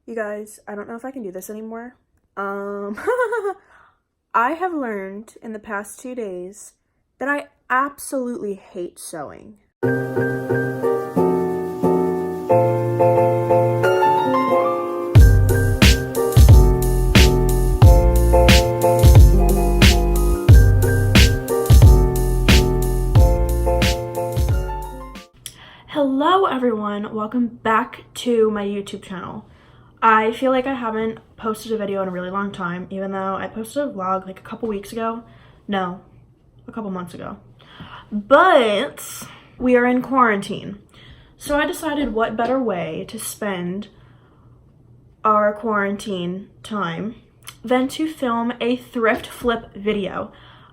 You guys, I don't know if I can do this anymore. I have learned in the past 2 days that I absolutely hate sewing. Hello everyone, welcome back to my YouTube channel. I feel like I haven't posted a video in a really long time, even though I posted a vlog like a couple weeks ago. No, a couple months ago. But we are in quarantine. So I decided what better way to spend our quarantine time than to film a thrift flip video.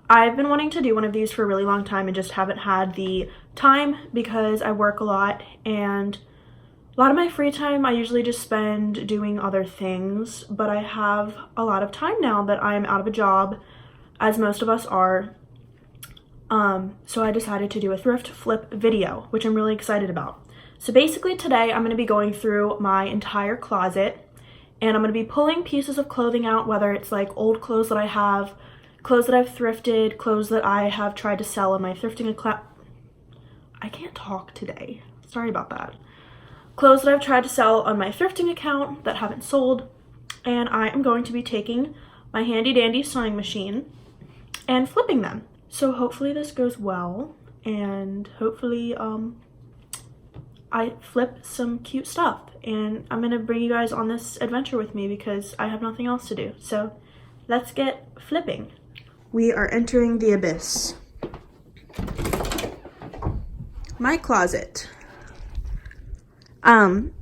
I've been wanting to do one of these for a really long time and just haven't had the time because I work a lot, and a lot of my free time I usually just spend doing other things, but I have a lot of time now that I'm out of a job, as most of us are. So I decided to do a thrift flip video, which I'm really excited about. So basically today I'm going to be going through my entire closet, and I'm going to be pulling pieces of clothing out, whether it's like old clothes that I have, clothes that I've thrifted, clothes that I have tried to sell on my thrifting account. I can't talk today. Sorry about that. Clothes that I've tried to sell on my thrifting account that haven't sold, and I am going to be taking my handy dandy sewing machine and flipping them. So hopefully this goes well, and hopefully I flip some cute stuff, and I'm gonna bring you guys on this adventure with me because I have nothing else to do. So let's get flipping. We are entering the abyss. My closet.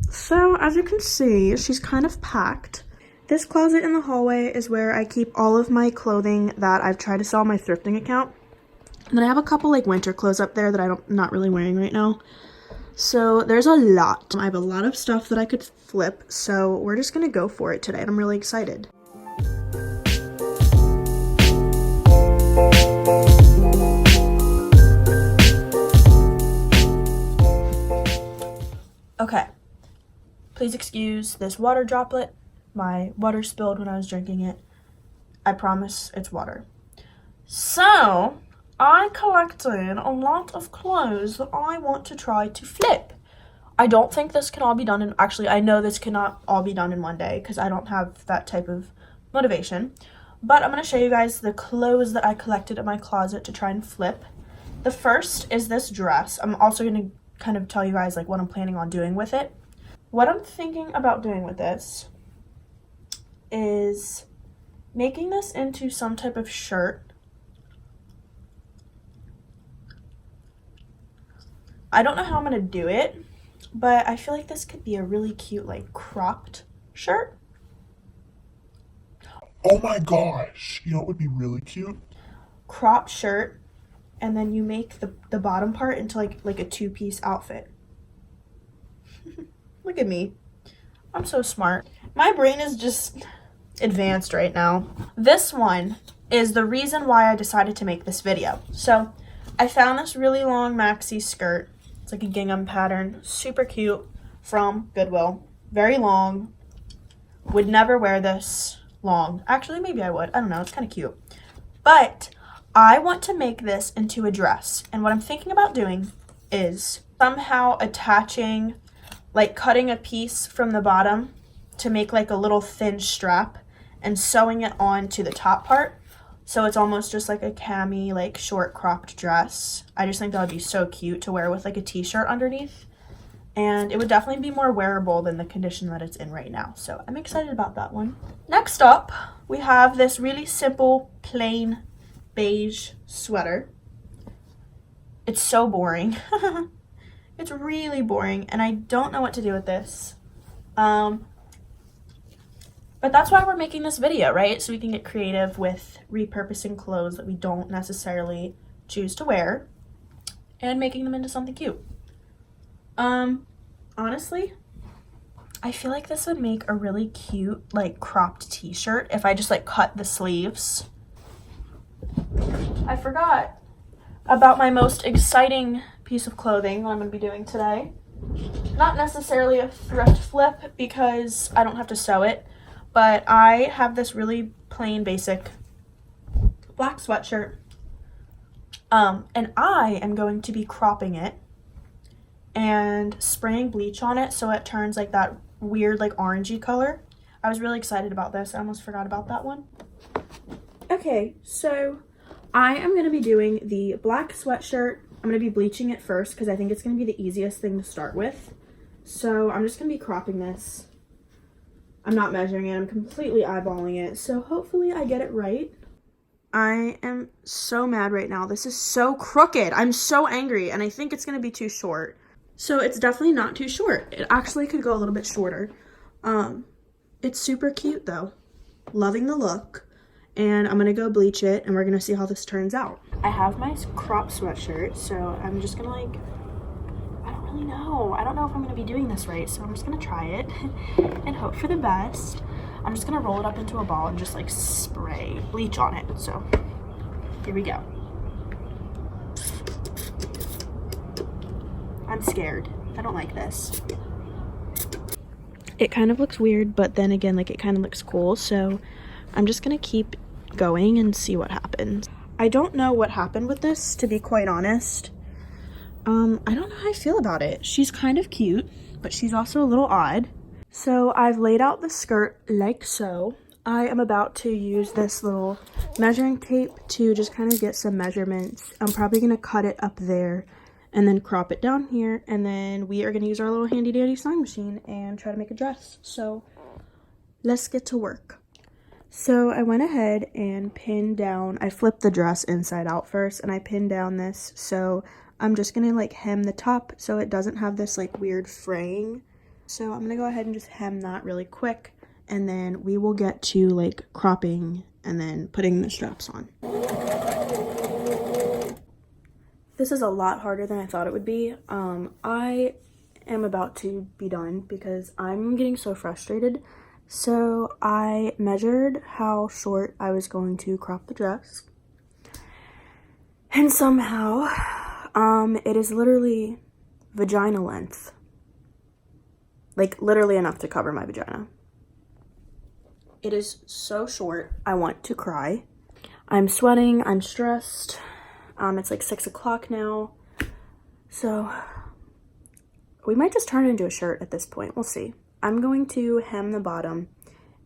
So as you can see, she's kind of packed. This closet in the hallway is where I keep all of my clothing that I've tried to sell on my thrifting account. And then I have a couple like winter clothes up there that I'm not really wearing right now. So there's a lot. I have a lot of stuff that I could flip, so we're just gonna go for it today, and I'm really excited. Okay, please excuse this water droplet. My water spilled when I was drinking it. I promise it's water. So, I collected a lot of clothes that I want to try to flip. I don't think this can all be done in, actually I know this cannot all be done in one day because I don't have that type of motivation. But I'm going to show you guys the clothes that I collected in my closet to try and flip. The first is this dress. I'm also going to kind of tell you guys like what I'm planning on doing with it. What I'm thinking about doing with this is making this into some type of shirt. I don't know how I'm gonna do it, but I feel like this could be a really cute like cropped shirt. Oh my gosh, you know what would be really cute? Cropped shirt, and then you make the bottom part into like a two-piece outfit. Look at me. I'm so smart. My brain is just advanced right now. This one is the reason why I decided to make this video. So I found this really long maxi skirt. It's like a gingham pattern, super cute, from Goodwill. Very long. Would never wear this long. Actually, maybe I would. I don't know. It's kind of cute. But I want to make this into a dress. And what I'm thinking about doing is somehow attaching, like cutting a piece from the bottom to make like a little thin strap and sewing it on to the top part. So it's almost just like a cami, like short cropped dress. I just think that would be so cute to wear with like a t-shirt underneath. And it would definitely be more wearable than the condition that it's in right now. So I'm excited about that one. Next up, we have this really simple, plain beige sweater. It's so boring. It's really boring, and I don't know what to do with this. But that's why we're making this video, right? So we can get creative with repurposing clothes that we don't necessarily choose to wear and making them into something cute. Honestly, I feel like this would make a really cute, like, cropped t-shirt if I just, like, cut the sleeves. I forgot about my most exciting piece of clothing that I'm going to be doing today. not necessarily a thrift flip because I don't have to sew it, but I have this really plain basic black sweatshirt, and I am going to be cropping it and spraying bleach on it so it turns like that weird like orangey color. I was really excited about this. I almost forgot about that one. Okay, so I am going to be doing the black sweatshirt. I'm going to be bleaching it first because I think it's going to be the easiest thing to start with. So I'm just going to be cropping this. I'm not measuring it. I'm completely eyeballing it. So hopefully I get it right. I am so mad right now. This is so crooked. I'm so angry and I think it's going to be too short. So it's definitely not too short. It actually could go a little bit shorter. It's super cute though. Loving the look. And I'm gonna go bleach it and we're gonna see how this turns out. I have my crop sweatshirt, so I'm just gonna like, I don't really know. I don't know if I'm gonna be doing this right, so I'm just gonna try it and hope for the best. I'm just gonna roll it up into a ball and just like spray bleach on it. So here we go. I'm scared. I don't like this. It kind of looks weird, but then again, like it kind of looks cool. So I'm just gonna keep going and see what happens. I don't know what happened with this, to be quite honest. I don't know how I feel about it. She's kind of cute, but she's also a little odd. So I've laid out the skirt like so. I am about to use this little measuring tape to just kind of get some measurements. I'm probably gonna cut it up there and then crop it down here, and then we are gonna use our little handy dandy sewing machine and try to make a dress. So let's get to work. So I went ahead and pinned down, I flipped the dress inside out first and I pinned down this. So I'm just gonna like hem the top so it doesn't have this like weird fraying. So I'm gonna go ahead and just hem that really quick, and then we will get to like cropping and then putting the straps on. This is a lot harder than I thought it would be. I am about to be done because I'm getting so frustrated. So I measured how short I was going to crop the dress. And somehow, it is literally vagina length. Like literally enough to cover my vagina. It is so short, I want to cry. I'm sweating, I'm stressed. It's like 6 o'clock now. So we might just turn it into a shirt at this point, we'll see. I'm going to hem the bottom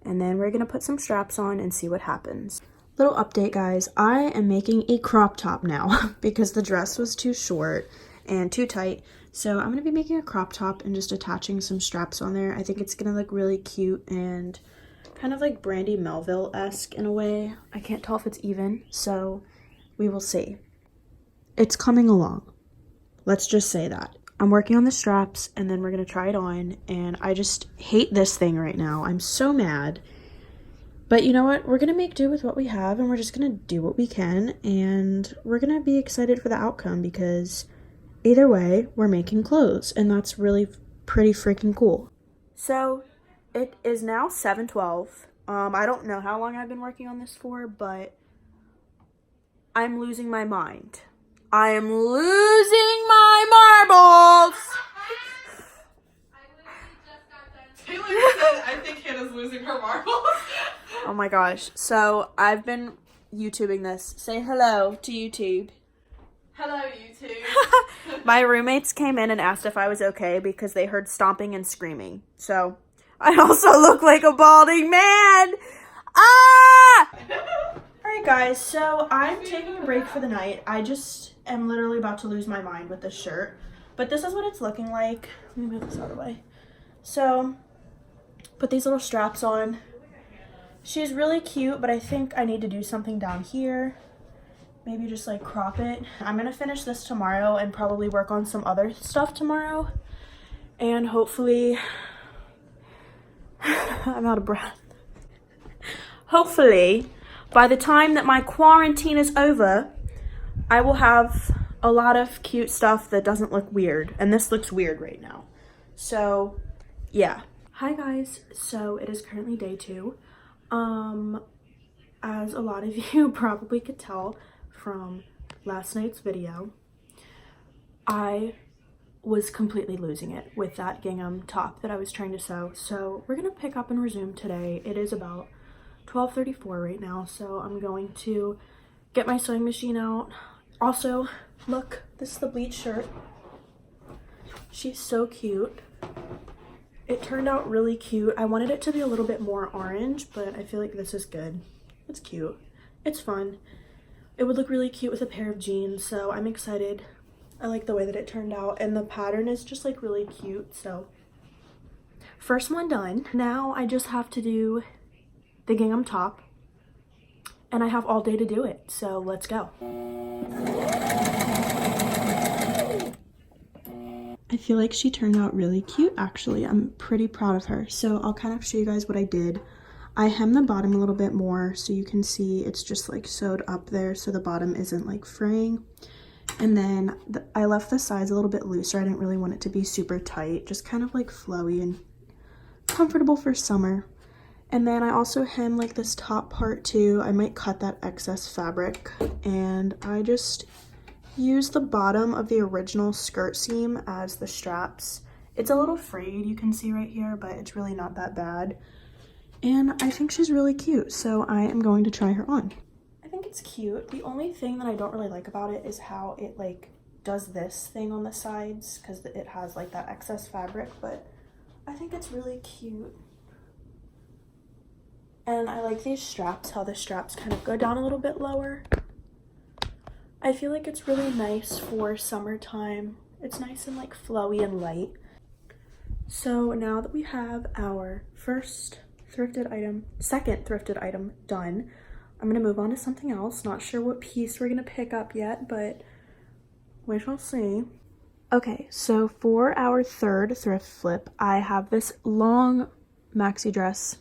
and then we're gonna put some straps on and see what happens. Little update guys, I am making a crop top now because the dress was too short and too tight. So I'm gonna be making a crop top and just attaching some straps on there. I think it's gonna look really cute and kind of like Brandy Melville-esque in a way. I can't tell if it's even, so we will see. It's coming along. Let's just say that. I'm working on the straps and then we're gonna try it on, and I just hate this thing right now. I'm so mad. But you know what? We're gonna make do with what we have and we're just gonna do what we can, and we're gonna be excited for the outcome because either way, we're making clothes and that's really pretty freaking cool. So it is now 7:12. I don't know how long I've been working on this for, but I'm losing my mind. I am losing my marbles. Taylor said, I think Hannah's losing her marbles. Oh my gosh. So I've been YouTubing this. Say hello to YouTube. Hello, YouTube. My roommates came in and asked if I was okay because they heard stomping and screaming. So I also look like a balding man. Ah! Alright guys, so I'm taking a break for the night. I just am literally about to lose my mind with this shirt. But this is what it's looking like. Let me move this out of the way. So, put these little straps on. She's really cute, but I think I need to do something down here. Maybe just like crop it. I'm gonna finish this tomorrow and probably work on some other stuff tomorrow. And hopefully, I'm out of breath. Hopefully, by the time that my quarantine is over, I will have a lot of cute stuff that doesn't look weird. And this looks weird right now. So, yeah. Hi guys. So, it is currently day 2. As a lot of you probably could tell from last night's video, I was completely losing it with that gingham top that I was trying to sew. So we're gonna pick up and resume today. It is about 12:34 right now, so I'm going to get my sewing machine out. Also, look, this is the bleach shirt. She's so cute. It turned out really cute. I wanted it to be a little bit more orange, but I feel like this is good. It's cute. It's fun. It would look really cute with a pair of jeans, so I'm excited. I like the way that it turned out, and the pattern is just like really cute. So first one done. Now I just have to do the gingham top, and I have all day to do it, so let's go. I feel like she turned out really cute, actually. I'm pretty proud of her. So I'll kind of show you guys what I did. I hemmed the bottom a little bit more so you can see it's just like sewed up there so the bottom isn't like fraying. And then I left the sides a little bit looser. I didn't really want it to be super tight, just kind of like flowy and comfortable for summer. And then I also hem like this top part too. I might cut that excess fabric, and I just use the bottom of the original skirt seam as the straps. It's a little frayed, you can see right here, but it's really not that bad. And I think she's really cute, so I am going to try her on. I think it's cute. The only thing that I don't really like about it is how it like does this thing on the sides, because it has like that excess fabric, but I think it's really cute. And I like these straps, how the straps kind of go down a little bit lower. I feel like it's really nice for summertime. It's nice and like flowy and light. So now that we have our second thrifted item done, I'm gonna move on to something else. Not sure what piece we're gonna pick up yet, but we shall see. Okay, so for our third thrift flip, I have this long maxi dress.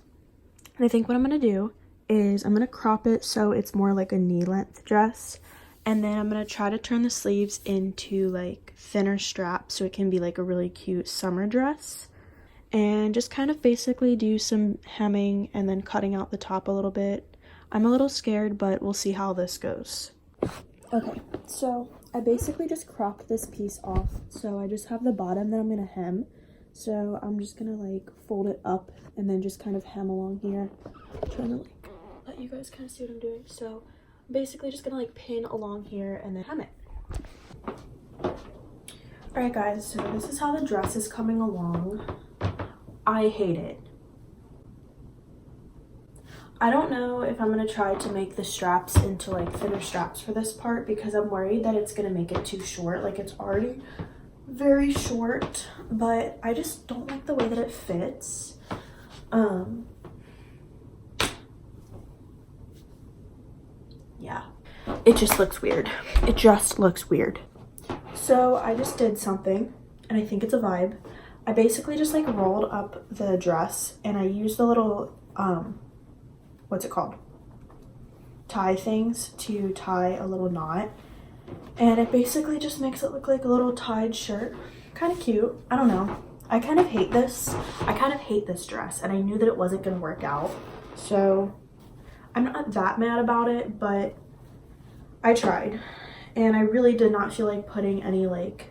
And I think what I'm gonna do is I'm gonna crop it so it's more like a knee length dress. And then I'm gonna try to turn the sleeves into like thinner straps so it can be like a really cute summer dress. And just kind of basically do some hemming and then cutting out the top a little bit. I'm a little scared, but we'll see how this goes. Okay, so I basically just cropped this piece off. So I just have the bottom that I'm gonna hem. So I'm just gonna like fold it up and then just kind of hem along here. I'm trying to like let you guys kind of see what I'm doing. So I'm basically just gonna like pin along here and then hem it. Alright guys, so this is how the dress is coming along. I hate it. I don't know if I'm gonna try to make the straps into like thinner straps for this part, because I'm worried that it's gonna make it too short. Like, it's already very short, but I just don't like the way that it fits. Yeah, it just looks weird. It just looks weird. So I just did something, and I think it's a vibe. I basically just like rolled up the dress, and I used the little what's it called, tie things to tie a little knot, and it basically just makes it look like a little tied shirt. Kind of cute. I don't know, I kind of hate this. I kind of hate this dress, and I knew that it wasn't gonna work out, so I'm not that mad about it, but I tried, and I really did not feel like putting any like,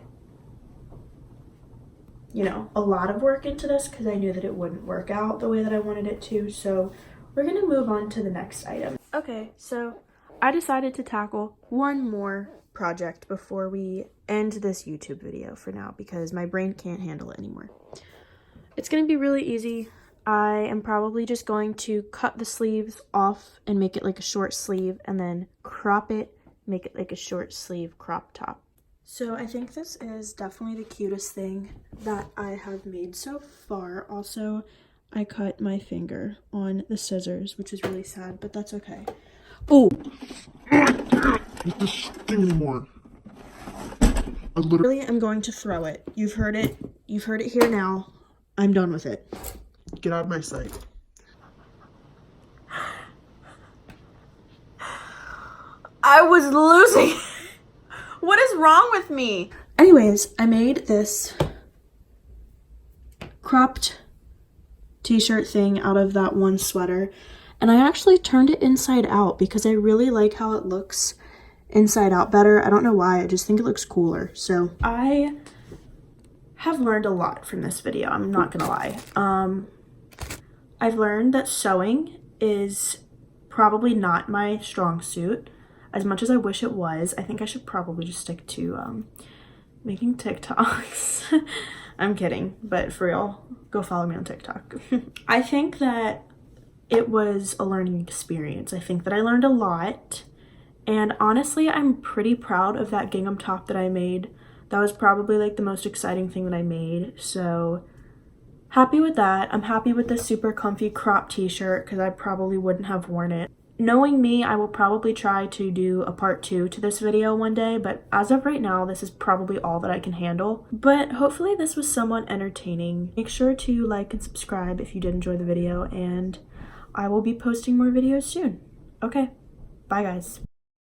you know, a lot of work into this, because I knew that it wouldn't work out the way that I wanted it to. So we're gonna move on to the next item. Okay, so I decided to tackle one more project before we end this YouTube video for now, because my brain can't handle it anymore. It's gonna be really easy. I am probably just going to cut the sleeves off and make it like a short sleeve, and then crop it, make it like a short sleeve crop top. So I think this is definitely the cutest thing that I have made so far. Also, I cut my finger on the scissors, which is really sad, but that's okay. Oh! Not this thing anymore. I literally am going to throw it. You've heard it here now. I'm done with it. get out of my sight. I was losing. What is wrong with me? Anyways, I made this cropped t-shirt thing out of that one sweater, and I actually turned it inside out because I really like how it looks inside out better. I don't know why, I just think it looks cooler. So I have learned a lot from this video, I'm not gonna lie. I've learned that sewing is probably not my strong suit. As much as I wish it was, I think I should probably just stick to making TikToks. I'm kidding, but for real, go follow me on TikTok. I think that it was a learning experience. I think that I learned a lot, and honestly, I'm pretty proud of that gingham top that I made. That was probably like the most exciting thing that I made, so happy with that. I'm happy with this super comfy crop t-shirt because I probably wouldn't have worn it. Knowing me, I will probably try to do a part 2 to this video one day, but as of right now, this is probably all that I can handle. But hopefully this was somewhat entertaining. Make sure to like and subscribe if you did enjoy the video, and I will be posting more videos soon. Okay, bye guys.